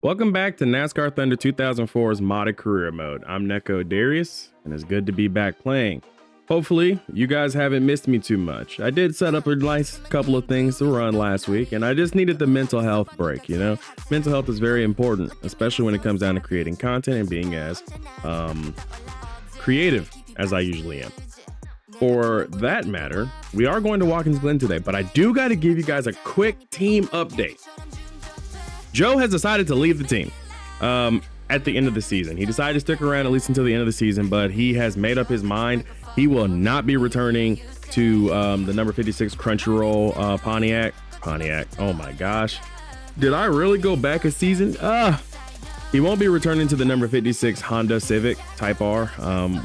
Welcome back to NASCAR Thunder 2004's modded career mode. I'm NekoDarius, and it's good to be back playing. Hopefully, you guys haven't missed me too much. I did set up a nice couple of things to run last week, and I just needed the mental health break, you know? Mental health is very important, especially when it comes down to creating content and being as creative as I usually am. For that matter, we are going to Watkins Glen today, but I do got to give you guys a quick team update. Joe has decided to leave the team at the end of the season. He decided to stick around at least until the end of the season, but he has made up his mind. He will not be returning to the number 56 Crunchyroll Pontiac. Oh my gosh. Did I really go back a season? He won't be returning to the number 56 Honda Civic Type R,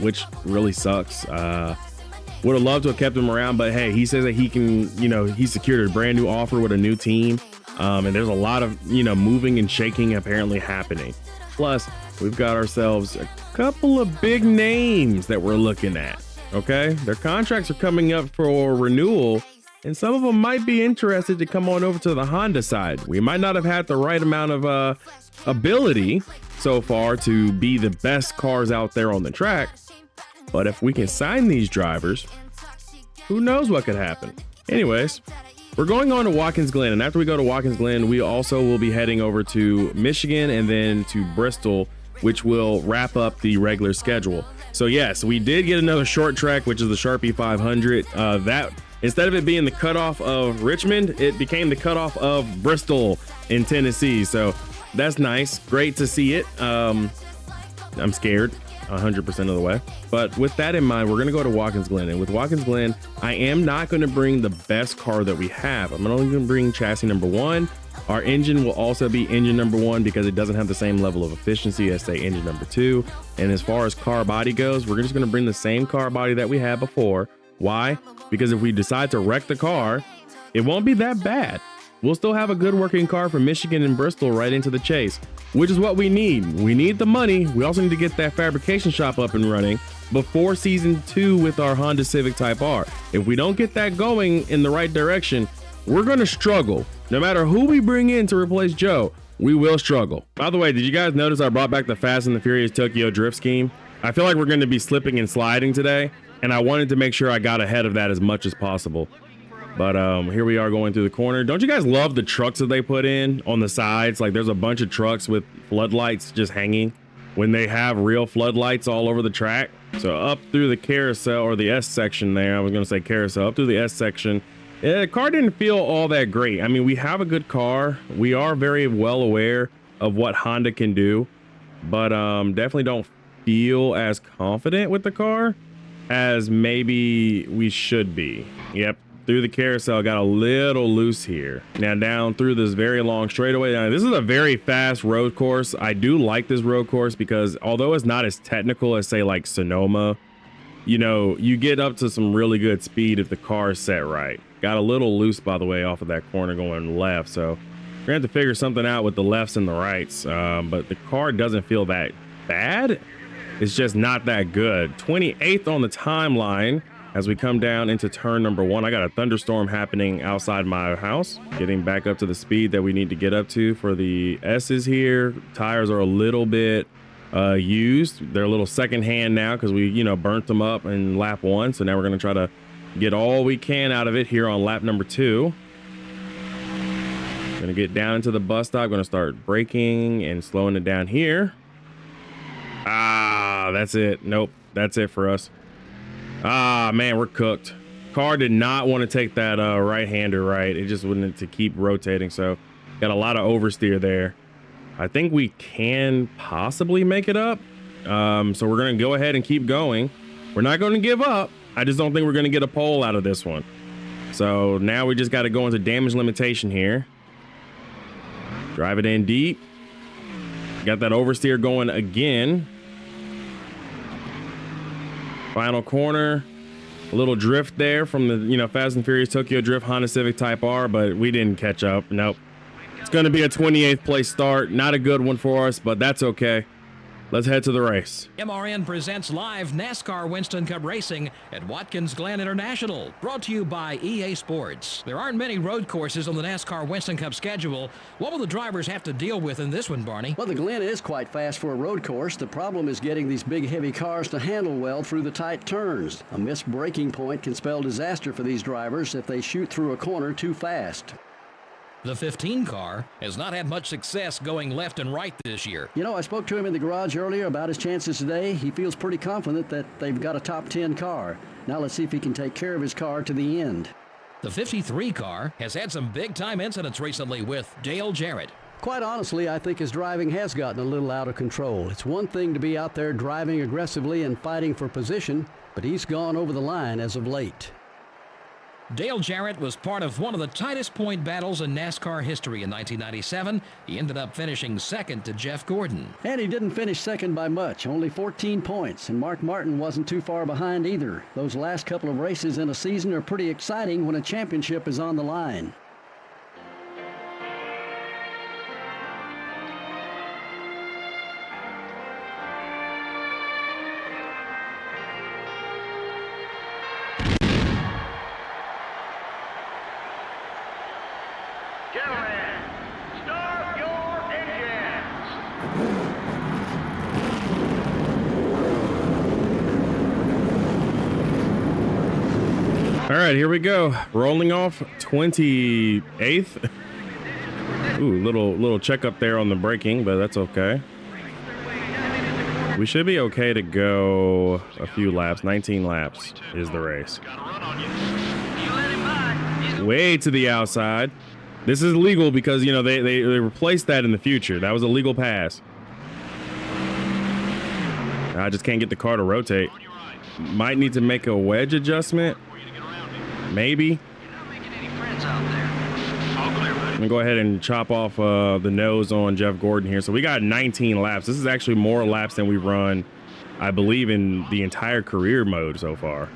which really sucks. Would have loved to have kept him around, but hey, he says that he can, he secured a brand new offer with a new team. And there's a lot of, moving and shaking apparently happening. Plus, we've got ourselves a couple of big names that we're looking at. Okay, their contracts are coming up for renewal, and some of them might be interested to come on over to the Honda side. We might not have had the right amount of ability so far to be the best cars out there on the track, but if we can sign these drivers, who knows what could happen. Anyways, we're going on to Watkins Glen, and after we go to Watkins Glen, we also will be heading over to Michigan and then to Bristol, which will wrap up the regular schedule. So yes, we did get another short track, which is the Sharpie 500. That instead of it being the cutoff of Richmond, it became the cutoff of Bristol in Tennessee. So that's nice. Great to see it. I'm scared 100% of the way. But with that in mind, we're going to go to Watkins Glen. And with Watkins Glen, I am not going to bring the best car that we have. I'm only going to bring chassis number 1. Our engine will also be engine number 1 because it doesn't have the same level of efficiency as, say, engine number 2. And as far as car body goes, we're just going to bring the same car body that we had before. Why? Because if we decide to wreck the car, it won't be that bad. We'll still have a good working car from Michigan and Bristol right into the chase, which is what we need. We need the money. We also need to get that fabrication shop up and running before season 2 with our Honda Civic Type R. If we don't get that going in the right direction, we're going to struggle. No matter who we bring in to replace Joe, we will struggle. By the way, did you guys notice I brought back the Fast and the Furious Tokyo Drift scheme? I feel like we're going to be slipping and sliding today, and I wanted to make sure I got ahead of that as much as possible. But here we are going through the corner. Don't you guys love the trucks that they put in on the sides? Like there's a bunch of trucks with floodlights just hanging when they have real floodlights all over the track. So up through the carousel, or the S section there, I was going to say carousel, up through the S section. The car didn't feel all that great. I mean, we have a good car. We are very well aware of what Honda can do, but definitely don't feel as confident with the car as maybe we should be. Yep. Through the carousel, got a little loose here. Now down through this very long straightaway. Now, this is a very fast road course. I do like this road course because although it's not as technical as, say, like Sonoma, you get up to some really good speed if the car is set right. Got a little loose, by the way, off of that corner going left. So we're gonna have to figure something out with the lefts and the rights. But the car doesn't feel that bad. It's just not that good. 28th on the timeline. As we come down into turn number 1, I got a thunderstorm happening outside my house, getting back up to the speed that we need to get up to for the S's here. Tires are a little bit used. They're a little secondhand now because we, burnt them up in lap 1. So now we're going to try to get all we can out of it here on lap number 2. Going to get down into the bus stop. Going to start braking and slowing it down here. That's it. Nope. That's it for us. Man, we're cooked. Car did not want to take that right-hander right. It just wanted to keep rotating. So got a lot of oversteer there. I think we can possibly make it up. So we're going to go ahead and keep going. We're not going to give up. I just don't think we're going to get a pole out of this one. So now we just got to go into damage limitation here. Drive it in deep. Got that oversteer going again. Final corner, a little drift there from the, Fast and Furious Tokyo Drift Honda Civic Type R, but we didn't catch up. Nope. It's going to be a 28th place start. Not a good one for us, but that's okay. Let's head to the race. MRN presents live NASCAR Winston Cup racing at Watkins Glen International. Brought to you by EA Sports. There aren't many road courses on the NASCAR Winston Cup schedule. What will the drivers have to deal with in this one, Barney? Well, the Glen is quite fast for a road course. The problem is getting these big, heavy cars to handle well through the tight turns. A missed braking point can spell disaster for these drivers if they shoot through a corner too fast. The 15 car has not had much success going left and right this year. You know, I spoke to him in the garage earlier about his chances today. He feels pretty confident that they've got a top 10 car. Now let's see if he can take care of his car to the end. The 53 car has had some big-time incidents recently with Dale Jarrett. Quite honestly, I think his driving has gotten a little out of control. It's one thing to be out there driving aggressively and fighting for position, but he's gone over the line as of late. Dale Jarrett was part of one of the tightest point battles in NASCAR history in 1997. He ended up finishing second to Jeff Gordon. And he didn't finish second by much, only 14 points, and Mark Martin wasn't too far behind either. Those last couple of races in a season are pretty exciting when a championship is on the line. Gentlemen, start your engines. All right, here we go. Rolling off 28th. Ooh, little checkup there on the braking, but that's okay. We should be okay to go a few laps. 19 laps is the race. Way to the outside. This is legal because, you know, they replaced that in the future. That was a legal pass. I just can't get the car to rotate. Might need to make a wedge adjustment. Maybe. I'm gonna go ahead and chop off the nose on Jeff Gordon here. So we got 19 laps. This is actually more laps than we've run, I believe, in the entire career mode so far.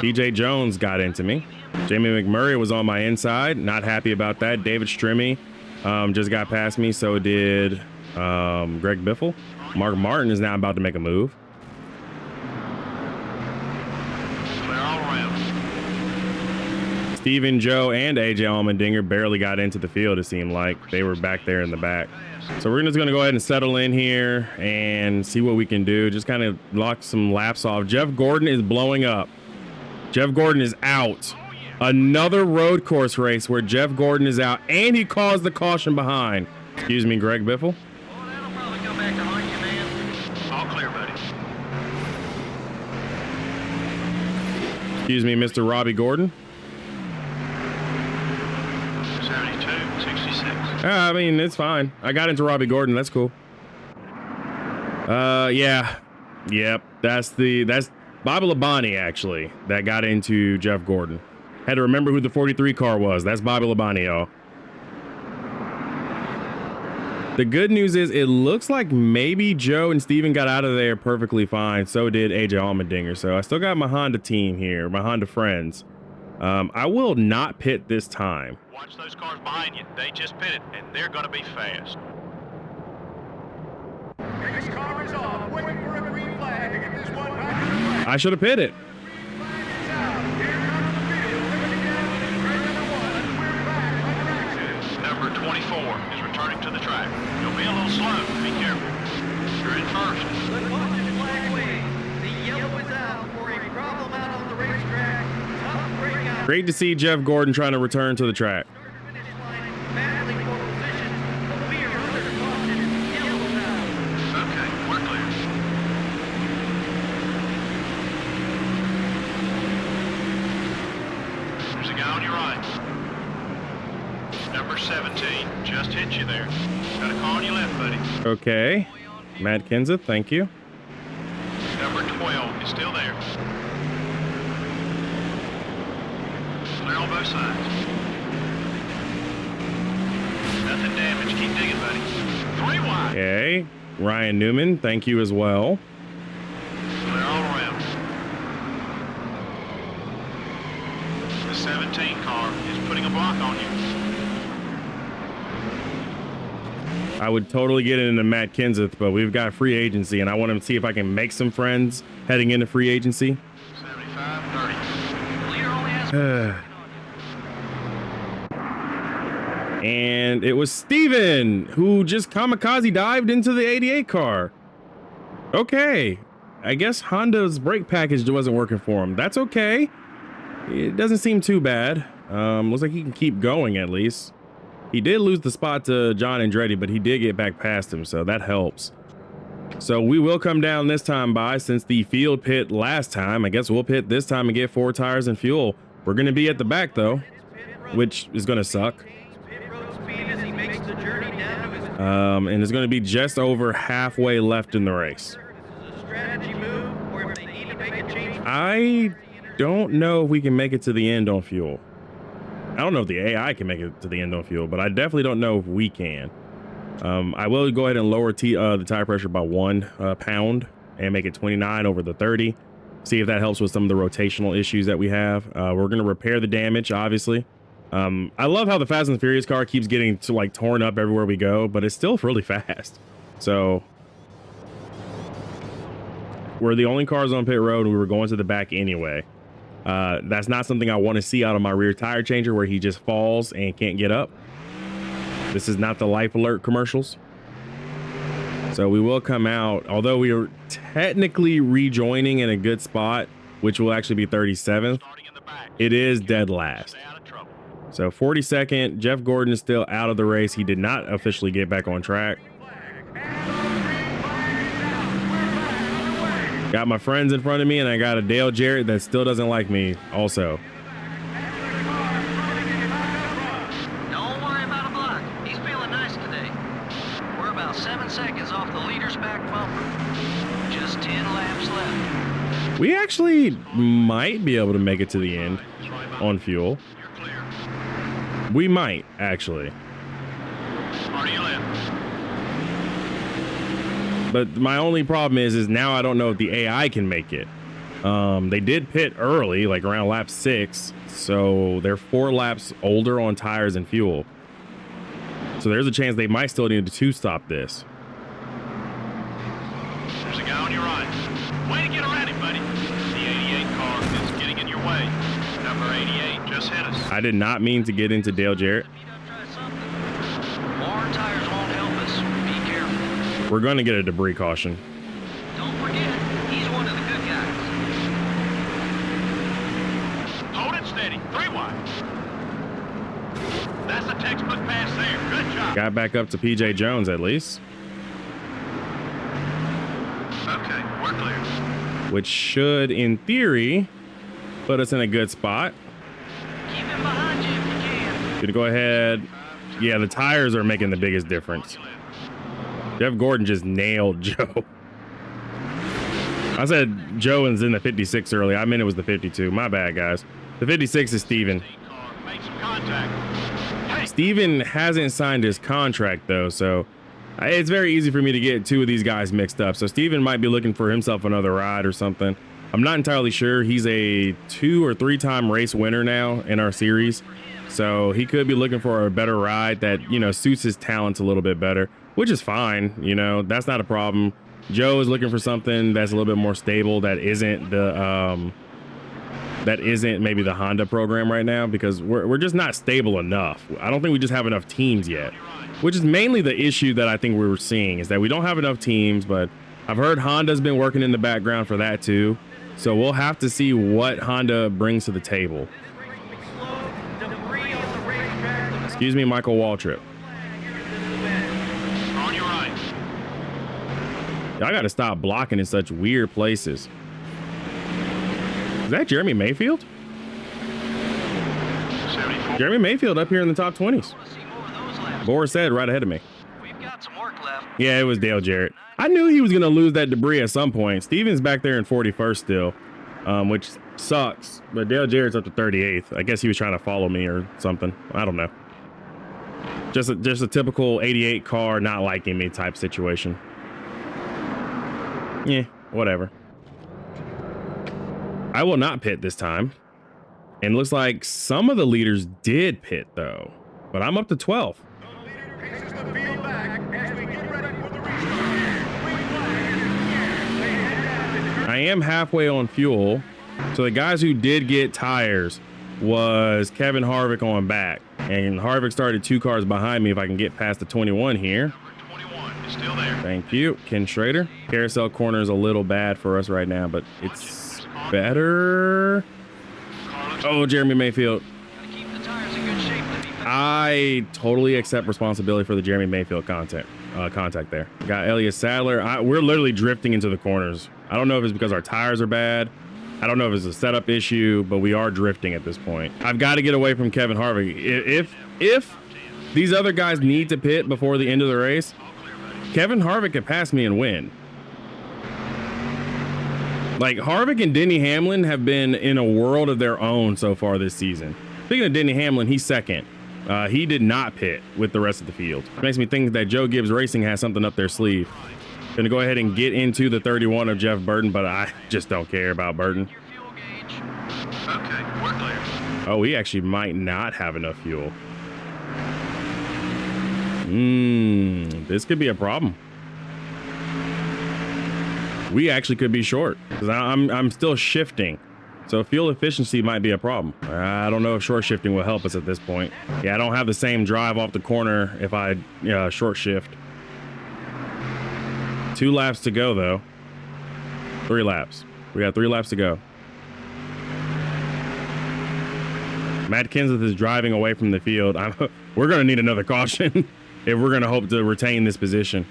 DJ Jones got into me. Jamie McMurray was on my inside. Not happy about that. David Strimmy just got past me. So did Greg Biffle. Mark Martin is now about to make a move. Steven, Joe, and AJ Allmendinger barely got into the field, it seemed like. They were back there in the back. So we're just going to go ahead and settle in here and see what we can do. Just kind of lock some laps off. Jeff Gordon is blowing up. Jeff Gordon is out. Another road course race where Jeff Gordon is out, and he caused the caution behind. Excuse me, Greg Biffle. Oh, that'll probably go back to haunt you, man. All clear, buddy. Excuse me, Mr. Robbie Gordon. 72, 66. I mean, it's fine. I got into Robbie Gordon. That's cool. Yeah. Yep. That's Bobby Labonte, actually, that got into Jeff Gordon. Had to remember who the 43 car was. That's Bobby Labonte, y'all. The good news is it looks like maybe Joe and Steven got out of there perfectly fine. So did AJ Allmendinger. So I still got my Honda team here, my Honda friends. I will not pit this time. Watch those cars behind you. They just pitted, and they're going to be fast. This car is off, waiting for a green flag to get this one back to the flag. I should have pitted. Number 24 is returning to the track. You'll be a little slow. Be careful. You're in first. The caution flag waves. The yellow is out for a problem out on the racetrack. Tough breakout. Great to see Jeff Gordon trying to return to the track. Finish line, battling for position. But we are under caution. Yellow's out. Okay, we're clear. There's a guy on your right. Number 17 just hit you there. Got a car on your left, buddy. Okay. Matt Kenseth, thank you. Number 12 is still there. Clear on both sides. Nothing damaged. Keep digging, buddy. 3 wide. Okay. Ryan Newman, thank you as well. Clear all around. The 17 car is putting a block on you. I would totally get into Matt Kenseth, but we've got free agency, and I want to see if I can make some friends heading into free agency. 75-30. Leader only has And it was Steven who just kamikaze dived into the 88 car. Okay. I guess Honda's brake package wasn't working for him. That's okay. It doesn't seem too bad. Looks like he can keep going at least. He did lose the spot to John Andretti, but he did get back past him, so that helps. So we will come down this time by, since the field pit last time. I guess we'll pit this time and get 4 tires and fuel. We're going to be at the back though, which is going to suck. And it's going to be just over halfway left in the race. I don't know if we can make it to the end on fuel. I don't know if the AI can make it to the end on fuel, but I definitely don't know if we can. I will go ahead and lower the tire pressure by 1 pound and make it 29 over the 30. See if that helps with some of the rotational issues that we have. We're going to repair the damage, obviously. I love how the Fast and the Furious car keeps getting to like torn up everywhere we go, but it's still really fast. So we're the only cars on pit road, and we were going to the back anyway. That's not something I want to see out of my rear tire changer, where he just falls and can't get up. This is not the Life Alert commercials. So we will come out, although we are technically rejoining in a good spot, which will actually be 37th. It is dead last. So 42nd, Jeff Gordon is still out of the race. He did not officially get back on track. Got my friends in front of me, and I got a Dale Jarrett that still doesn't like me also. Don't worry about a block. He's feeling nice today. We're about 7 seconds off the leader's back bumper. Just 10 laps left. We actually might be able to make it to the end on fuel. We might, actually. But my only problem is now I don't know if the AI can make it. They did pit early, like around lap 6. So they're 4 laps older on tires and fuel. So there's a chance they might still need to 2-stop this. There's a guy on your right. Way to get around him, buddy. The 88 car is getting in your way. Number 88 just hit us. I did not mean to get into Dale Jarrett. More tires won't help us. Be careful. We're going to get a debris caution. Don't forget, he's one of the good guys. Hold it steady. 3 wide. That's a textbook pass there. Good job. Got back up to PJ Jones at least. Okay, we're clear. Which should, in theory, put us in a good spot. Keep him behind you if you can. Gonna go ahead. Yeah, the tires are making the biggest difference. Jeff Gordon just nailed Joe. I said Joe is in the 56 early. I meant it was the 52. My bad, guys. The 56 is Steven. Make some contact. Hey, Steven hasn't signed his contract, though, so it's very easy for me to get 2 of these guys mixed up. So Steven might be looking for himself another ride or something. I'm not entirely sure. He's a 2 or 3-time race winner now in our series. So he could be looking for a better ride that, you know, suits his talents a little bit better, which is fine. You know, that's not a problem. Joe is looking for something that's a little bit more stable, that isn't the maybe the Honda program right now, because we're just not stable enough. I don't think we just have enough teams yet, which is mainly the issue that I think we were seeing, is that we don't have enough teams. But I've heard Honda's been working in the background for that too. So we'll have to see what Honda brings to the table. Excuse me, Michael Waltrip. on your right. Y'all got to stop blocking in such weird places. Is that Jeremy Mayfield? 74. Jeremy Mayfield up here in the top 20s. Boris said right ahead of me. We've got some work left. Yeah, it was Dale Jarrett. I knew he was going to lose that debris at some point. Steven's back there in 41st still, which sucks. But Dale Jarrett's up to 38th. I guess he was trying to follow me or something. I don't know. Just a typical 88 car not liking me type situation. Yeah, whatever. I will not pit this time. And looks like some of the leaders did pit though. But I'm up to 12th. The leader paces the field back as am halfway on fuel. So the guys who did get tires was Kevin Harvick on back. And Harvick started 2 cars behind me if I can get past the 21 here. Number 21 is still there. Thank you, Ken Schrader. Carousel corner is a little bad for us right now, but it's better. Oh, Jeremy Mayfield. Gotta keep the tires in good shape to be fast. I totally accept responsibility for the Jeremy Mayfield contact there. Got Elliott Sadler. We're literally drifting into the corners. I don't know if it's because our tires are bad. I don't know if it's a setup issue, but we are drifting at this point. I've got to get away from Kevin Harvick. If these other guys need to pit before the end of the race, Kevin Harvick could pass me and win. Like, Harvick and Denny Hamlin have been in a world of their own so far this season. Speaking of Denny Hamlin, he's second. He did not pit with the rest of the field. It makes me think that Joe Gibbs Racing has something up their sleeve. Gonna go ahead and get into the 31 of Jeff Burton, but I just don't care about Burton. Your fuel gauge. Okay, we're clear. Oh, he actually might not have enough fuel. This could be a problem. We actually could be short because I'm still shifting. So fuel efficiency might be a problem. I don't know if short shifting will help us at this point. Yeah, I don't have the same drive off the corner if I short shift. 2 laps to go though. 3 laps. We got 3 laps to go. Matt Kenseth is driving away from the field. We're going to need another caution if we're going to hope to retain this position.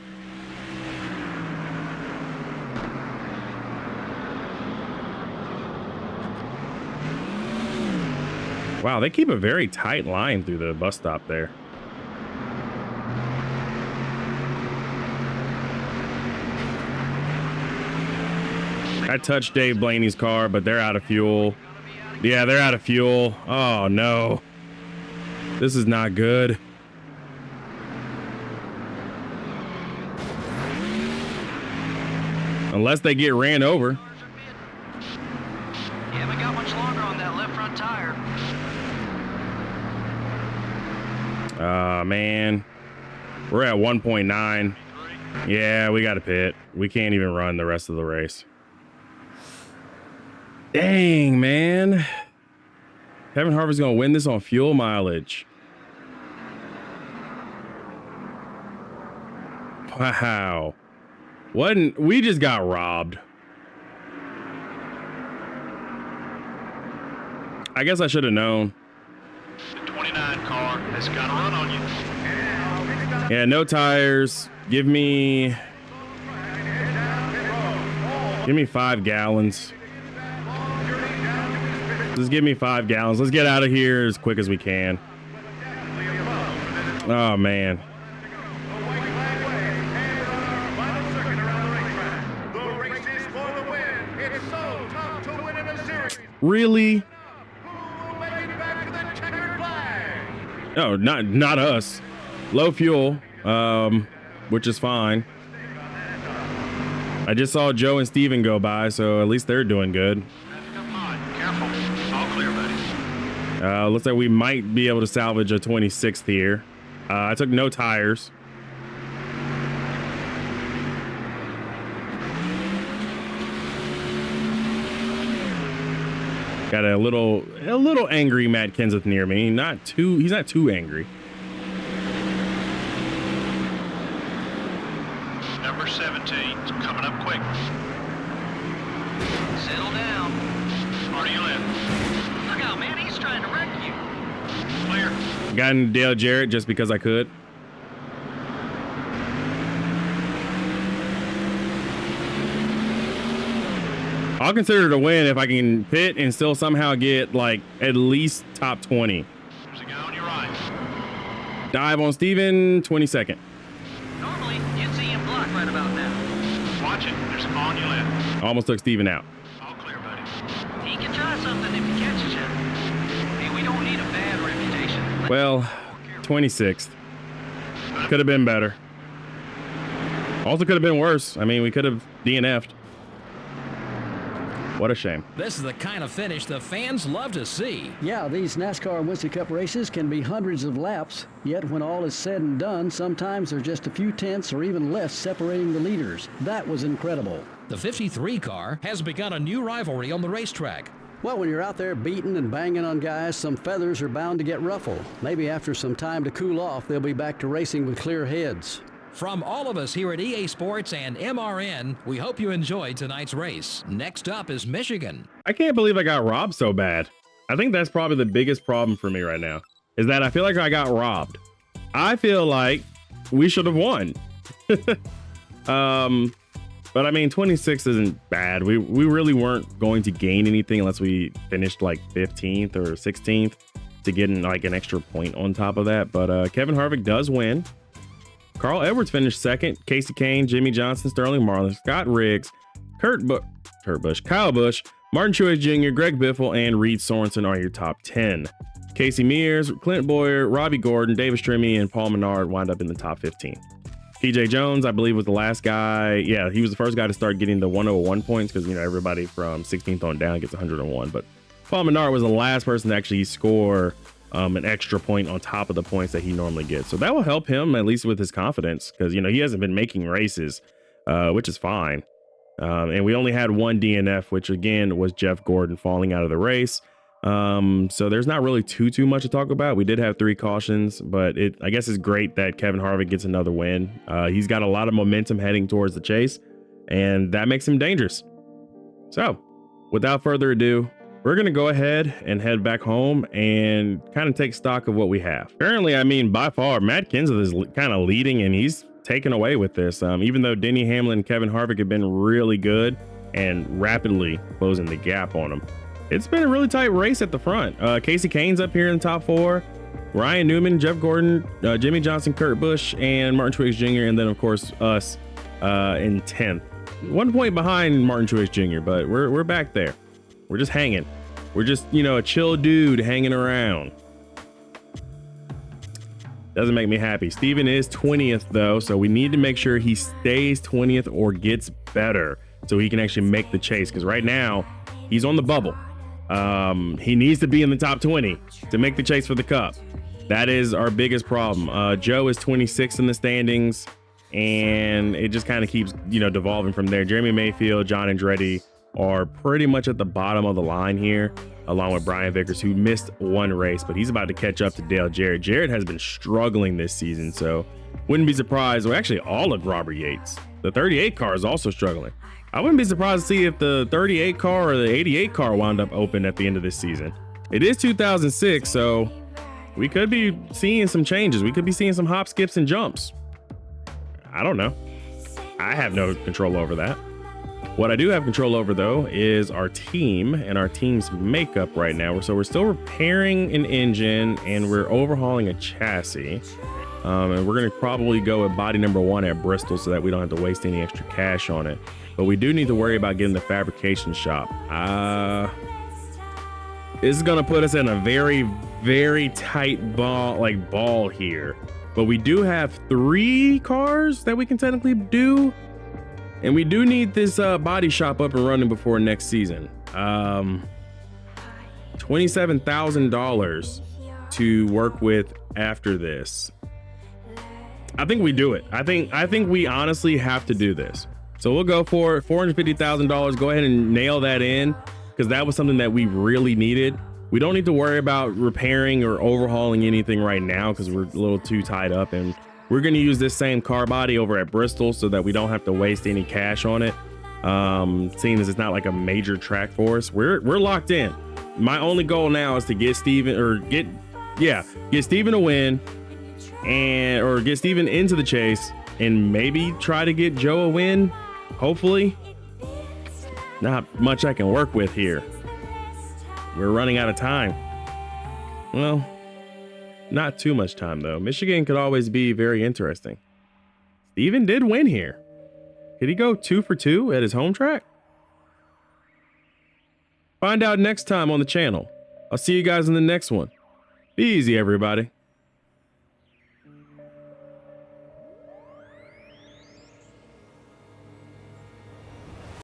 Wow, they keep a very tight line through the bus stop there. I touched Dave Blaney's car, but they're out of fuel. Yeah, they're out of fuel. Oh, no. This is not good. Unless they get ran over. You haven't got much longer on that left front tire. Man. We're at 1.9. Yeah, we got to pit. We can't even run the rest of the race. Dang, man. Kevin Harvick's going to win this on fuel mileage. Wow. We just got robbed. I guess I should have known. The 29 car has got a run on you. Yeah, no tires. Give me 5 gallons. Just give me 5 gallons. Let's get out of here as quick as we can. Oh, man. Really? Oh, not us. Low fuel, which is fine. I just saw Joe and Steven go by, so at least they're doing good. Careful. All clear, buddy. Looks like we might be able to salvage a 26th here. I took no tires. Got a little angry Matt Kenseth near me. He's not too angry. Number 17 is coming up quick. Settle down. Part of your left. Look out, man. He's trying to wreck you. Clear. Got into Dale Jarrett just because I could. I'll consider it a win if I can pit and still somehow get like at least top 20. There's a guy on your right. Dive on Steven, 22nd. Normally, you'd see him block right about now. Watch it. There's a car on your left. Almost took Steven out. All clear, buddy. He can try something if he catches you. Hey, we don't need a bad reputation. Well, 26th. Could have been better. Also could have been worse. I mean, we could have DNF'd. What a shame. This is the kind of finish the fans love to see. Yeah, these NASCAR Winston Cup races can be hundreds of laps, yet when all is said and done, sometimes there's just a few tenths or even less separating the leaders. That was incredible. The 53 car has begun a new rivalry on the racetrack. Well, when you're out there beating and banging on guys, some feathers are bound to get ruffled. Maybe after some time to cool off, they'll be back to racing with clear heads. From all of us here at EA Sports and MRN, we hope you enjoyed tonight's race. Next up is Michigan. I can't believe I got robbed so bad. I think that's probably the biggest problem for me right now, is that I feel like I got robbed. I feel like we should have won. But I mean, 26 isn't bad. We really weren't going to gain anything unless we finished like 15th or 16th to get like an extra point on top of that. But Kevin Harvick does win. Carl Edwards finished second. Casey Kane, Jimmy Johnson, Sterling Marlin, Scott Riggs, Kyle Busch, Martin Truex Jr., Greg Biffle, and Reed Sorensen are your top 10. Casey Mears, Clint Boyer, Robbie Gordon, Davis Trimmey, and Paul Menard wind up in the top 15. PJ Jones, I believe, was the last guy. Yeah, he was the first guy to start getting the 101 points because, you know, everybody from 16th on down gets 101. But Paul Menard was the last person to actually score an extra point on top of the points that he normally gets. So that will help him, at least with his confidence, because, you know, he hasn't been making races, which is fine. And we only had one DNF, which, again, was Jeff Gordon falling out of the race. So there's not really too much to talk about. We did have 3 cautions, but I guess it's great that Kevin Harvick gets another win. He's got a lot of momentum heading towards the chase, and that makes him dangerous. So without further ado, we're going to go ahead and head back home and kind of take stock of what we have. Currently, I mean, by far, Matt Kenseth is kind of leading, and he's taken away with this. Even though Denny Hamlin and Kevin Harvick have been really good and rapidly closing the gap on him. It's been a really tight race at the front. Casey Kane's up here in the top 4. Ryan Newman, Jeff Gordon, Jimmy Johnson, Kurt Busch, and Martin Truex Jr. And then, of course, us in 10th. 1 point behind Martin Truex Jr., but we're back there. We're just hanging. We're just, you know, a chill dude hanging around. Doesn't make me happy. Steven is 20th, though, so we need to make sure he stays 20th or gets better so he can actually make the chase, because right now he's on the bubble. He needs to be in the top 20 to make the chase for the cup. That is our biggest problem. Joe is 26 in the standings, and it just kind of keeps, you know, devolving from there. Jeremy Mayfield, John Andretti are pretty much at the bottom of the line here, along with Brian Vickers, who missed 1 race, but he's about to catch up to Dale Jarrett. Jarrett has been struggling this season, so wouldn't be surprised. Well, actually, all of Robert Yates. The 38 car is also struggling. I wouldn't be surprised to see if the 38 car or the 88 car wound up open at the end of this season. It is 2006, so we could be seeing some changes. We could be seeing some hop, skips, and jumps. I don't know. I have no control over that. What I do have control over, though, is our team and our team's makeup right now. So we're still repairing an engine and we're overhauling a chassis. And we're going to probably go with body number 1 at Bristol so that we don't have to waste any extra cash on it. But we do need to worry about getting the fabrication shop. This is going to put us in a very tight ball here. But we do have 3 cars that we can technically do. And we do need this body shop up and running before next season. $27,000 to work with after this. I think we do it. I think we honestly have to do this. So we'll go for $450,000. Go ahead and nail that in, because that was something that we really needed. We don't need to worry about repairing or overhauling anything right now because we're a little too tied up, and we're going to use this same car body over at Bristol so that we don't have to waste any cash on it. Seeing as it's not like a major track for us, we're locked in. My only goal now is to get Steven a win, or get Steven into the chase, and maybe try to get Joe a win. Hopefully. Not much I can work with here. We're running out of time. Well, not too much time though. Michigan could always be very interesting. Steven did win here. Could he go 2 for 2 at his home track? Find out next time on the channel. I'll see you guys in the next one. Be easy, everybody.